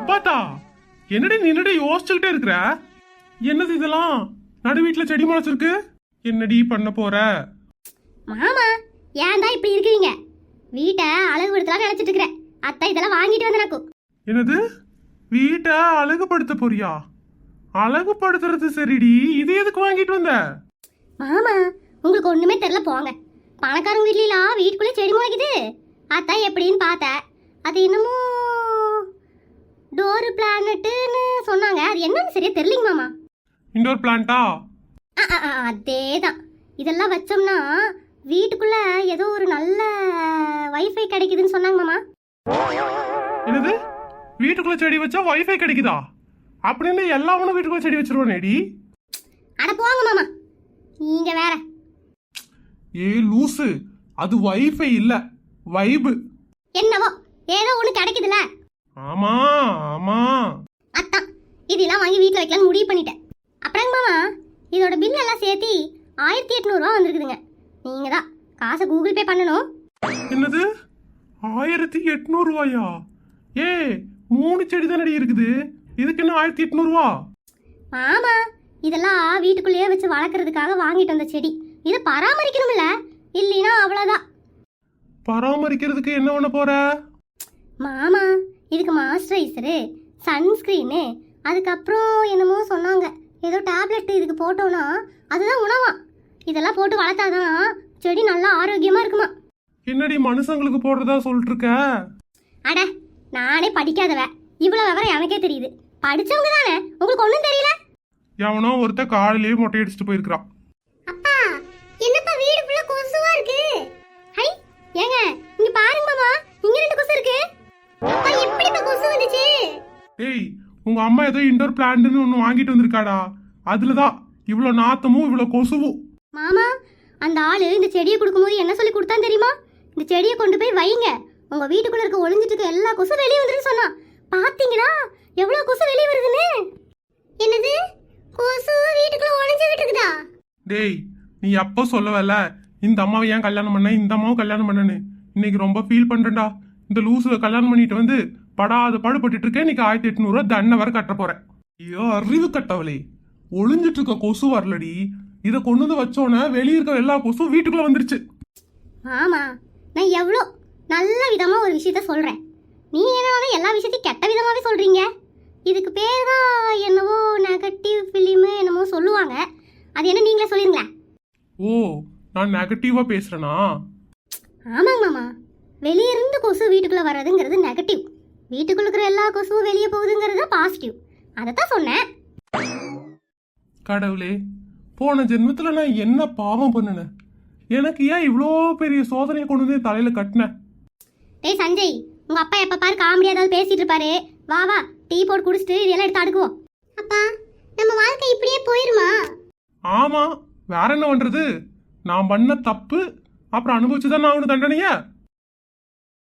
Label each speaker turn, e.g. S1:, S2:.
S1: முப்பாத்தா, என்னடி நின்னுட்டு யோசிச்சுக்கிட்டே இருக்கிற? என்னது இதெல்லாம்? நடு வீட்டுல செடி முளைச்சிருக்கு. என்னடி பண்ண போற?
S2: மாமா ஏன்டா இப்படி இருக்கீங்க? வீட்டை அழகுபடுத்தலாம் நினைச்சிட்டு இருக்கிறேன். அத்தை இதெல்லாம் வாங்கிட்டு வந்து எனக்கு.
S1: என்னது? வீட்டை அழகுபடுத்த போறியா? அழகுபடுத்துறது சரிடி, இது எதுக்கு வாங்கிட்டு வந்த?
S2: மாமா உங்களுக்கு ஒண்ணுமே தெரியல போங்க. பணக்காரங்க வீட்லாம் வீட்டுக்குள்ளே செடி முளைக்குது. அத்தை எப்படின்னு பார்த்தேன். அது என்னமோ டோர் பிளானட்டுன்னு சொன்னாங்க. அது என்னன்னு சரியா தெரியலங்க மாமா.
S1: இண்டோர் பிளான்ட்டா?
S2: அதேதான். இதெல்லாம் வச்சோம்னா வீட்டுக்குள்ள ஏதோ ஒரு நல்ல வைஃபை கிடைக்குதுன்னு சொன்னாங்க மாமா.
S1: என்னது? வீட்டுக்குள்ள செடி வச்சா வைஃபை கிடைக்குதா? அப்படின்னு எல்லாரும் வீட்டுக்குள்ள செடி வச்சிருவானேடி.
S2: அட போங்க மாமா, நீங்க வேற.
S1: ஏ லூசு, அது வைஃபை இல்ல, வைபு.
S2: என்னவோ ஏதோ ஒண்ணு கிடைக்குதுல.
S1: ஆமா ஆமா,
S2: அத்தான் இதெல்லாம் வாங்கி வீட்டுல வைக்கலாம்னு முடிவு பண்ணிட்டேன். அப்புறம் மாமா இதோட பில் எல்லாம் சேர்த்து 1800 ரூபா வந்திருக்குதுங்க. நீங்க தான் காசை கூகுள் பே பண்ணணும்.
S1: என்னது 1800 ரூபாயா? ஏ 3 செடி தானடி இருக்குது, இதுக்கு என்ன 1800 ரூபா?
S2: மாமா இதெல்லாம் வீட்டுக்குள்ளேயே வச்சு வளர்க்கறதுக்காக வாங்கிட்டு வந்த செடி. இதை பராமரிக்கணும்ல, இல்லைன்னா அவ்வளோதான்.
S1: பராமரிக்கிறதுக்கு என்ன பண்ண போற?
S2: மாமா இதுக்கு மாய்ஸ்சரைசரு, சன்ஸ்கிரீனு, அதுக்கப்புறம் என்னமோ சொன்னாங்க, ஏதோ டேப்லெட் இதுக்கு போட்டோன்னா அதுதான் உணவா. இதெல்லாம் போட்டு வளர்த்தாதான் செடி நல்லா ஆரோக்கியமா இருக்குமா.
S1: என்னடி மனுஷங்களுக்கு போடுறதா சொல்லிட்டு இருக்க?
S2: அட நானே படிக்காதவ, இவ்வளவு விவரம் எனக்கே தெரியுது. படிச்சவங்க தானே, உங்களுக்கு ஒன்றும் தெரியல.
S1: எவனோ ஒருத்த காலையிலேயே மொட்டை அடிச்சுட்டு போயிருக்கான்.
S2: அப்பா என்னப்பா வீடு ஃபுல்லா கொசுவா இருக்கு. ஹை ஏங்க இங்க பாருங்க மாமா, இங்க 2 கொசு இருக்கு. அப்பா எப்படிப்பா கொசு வந்துச்சு?
S1: ஏய், உங்க அம்மா ஏதோ இண்டோர் பிளான்ட்னு ஒன்னு வாங்கிட்டு வந்திருக்காடா, அதுலதான் இவ்வளவு நாத்தமும் இவ்வளவு கொசுவும்.
S2: மாமா அந்த ஆளு இந்த செடியை கொடுக்கும்போது என்ன சொல்லி கொடுத்தான் தெரியுமா? இந்த செடியை கொண்டு போய் வைங்க, உங்க வீட்டுக்குள்ள இருக்க ஒளிஞ்சிட்டு இருக்க எல்லா கொசு வெளியே வந்துருன்னு சொன்னா. பாத்தீங்களா எவ்வளவு கொசு வெளியே வருதுன்னு? என்னது கொசு வீட்டுக்குள்ள ஒளிஞ்சுகிட்டு இருக்குதா?
S1: டேய், நீ அப்போ சொல்லவல்ல இந்த அம்மாவை ஏன் கல்யாணம் பண்ண, இந்த அம்மாவும் கல்யாணம் பண்ணனு. இன்னைக்கு ரொம்ப ஃபீல் பண்றேன்டா. இந்த லூசுவை கல்யாணம் பண்ணிட்டு வந்து படாத பாடுபட்டு இருக்கேன். இன்னைக்கு 1800 ரூபா தண்டனை வர கட்ட போறேன். ஐயோ அறிவு கட்டவளே, ஒளிஞ்சிட்டு இருக்க கொசு வரலடி, இதை கொண்டு வந்து வச்சோன்னே வெளியே இருக்க எல்லா கொசும் வீட்டுக்குள்ள வந்துருச்சு.
S2: ஆமா நான் எவ்வளோ நல்ல விதமா ஒரு விஷயத்த சொல்றேன், நீ என்ன எல்லா விஷயத்தையும் கெட்ட விதமாவே சொல்றீங்க. இதுக்கு பேர் தான் என்னவோ நெகட்டிவ் ஃபிலிமு என்னமோ சொல்லுவாங்க. அது என்ன நீங்களே சொல்லிருங்களேன்.
S1: ஓ, நான் நெகட்டிவா பேசுறேனா?
S2: ஆமாங்க மாமா, வெளியே இருந்து கொசு வீட்டுக்குள்ள வர்றதுங்கிறது நெகட்டிவ், வீட்டுக்குள்ள இருக்கிற எல்லா கொசுவும் வெளியே போகுதுங்கிறது பாசிட்டிவ். அதைத்தான் சொன்னேன்.
S1: கடவுளே, போன ஜென்மத்துல நான் என்ன பாவம் பண்ணுனேன்? எனக்கு ஏன் இவ்வளோ பெரிய சோதனையை கொண்டு வந்து தலையில கட்டினேன்?
S2: டேய் சஞ்சய், உங்க அப்பா எப்ப பாரு காமெடி ஏதாவது பேசிட்டு இருப்பாரு. வா வா டீ போட்டு குடிச்சிட்டு இதெல்லாம் எடுத்து அடுக்குவோம். அப்பா நம்ம வாழ்க்கை இப்படியே போயிருமா?
S1: ஆமா, வேற என்ன பண்றது? நான் பண்ண தப்பு அப்புறம் அனுபவிச்சுதான் நான் அவனு தண்டனையா.